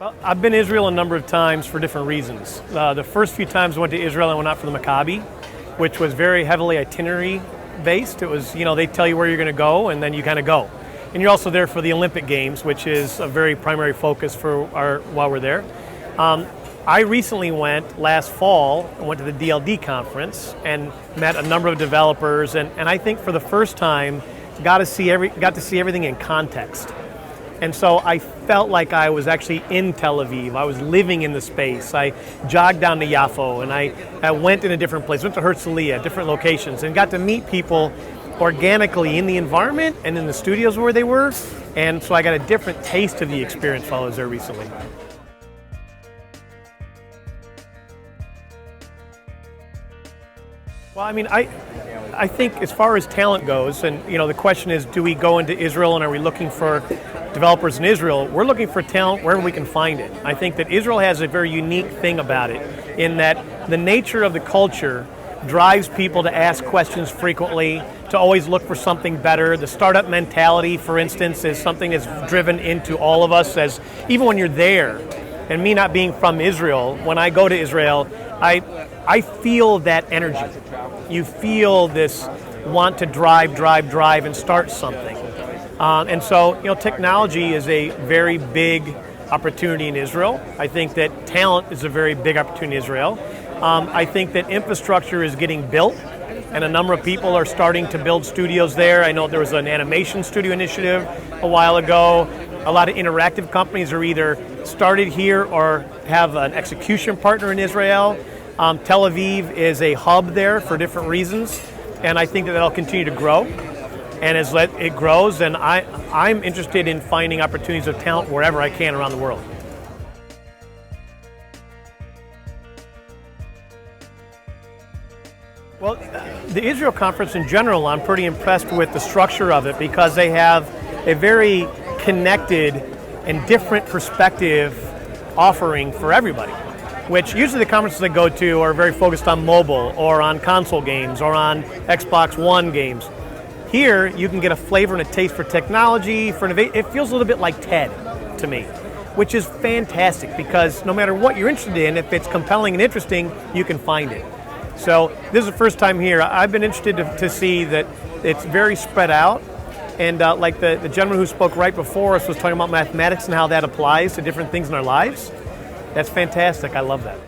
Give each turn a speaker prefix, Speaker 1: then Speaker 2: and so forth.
Speaker 1: Well, I've been to Israel a number of times for different reasons. The first few times I went to Israel, I went out for the Maccabi, which was very heavily itinerary based. It was, they tell you where you're going to go and then you kind of go. And you're also there for the Olympic Games, which is a very primary focus for while we're there. I recently went last fall, I went to the DLD conference and met a number of developers, and I think for the first time got to see everything in context. And so I felt like I was actually in Tel Aviv. I was living in the space. I jogged down to Yafo, and I went in a different place, went to Herzliya, different locations, and got to meet people organically in the environment and in the studios where they were. And so I got a different taste of the experience while I was there recently. Well, I think as far as talent goes, and the question is, do we go into Israel and are we looking for developers in Israel? We're looking for talent wherever we can find it. I think that Israel has a very unique thing about it in that the nature of the culture drives people to ask questions frequently, to always look for something better. The startup mentality, for instance, is something that's driven into all of us, as even when you're there. And me not being from Israel, when I go to Israel, I feel that energy. You feel this want to drive and start something. And so, technology is a very big opportunity in Israel. I think that talent is a very big opportunity in Israel. I think that infrastructure is getting built, and a number of people are starting to build studios there. I know there was an animation studio initiative a while ago. A lot of interactive companies are either started here or have an execution partner in Israel. Tel Aviv is a hub there for different reasons, and I think that that'll continue to grow. And as it grows, then I'm interested in finding opportunities of talent wherever I can around the world. Well, the Israel conference in general, I'm pretty impressed with the structure of it because they have a very connected and different perspective offering for everybody, which usually the conferences I go to are very focused on mobile or on console games or on Xbox One games. Here, you can get a flavor and a taste for technology, for innovation. It feels a little bit like TED to me, which is fantastic because no matter what you're interested in, if it's compelling and interesting, you can find it. So this is the first time here. I've been interested to see that it's very spread out. And like the gentleman who spoke right before us was talking about mathematics and how that applies to different things in our lives. That's fantastic. I love that.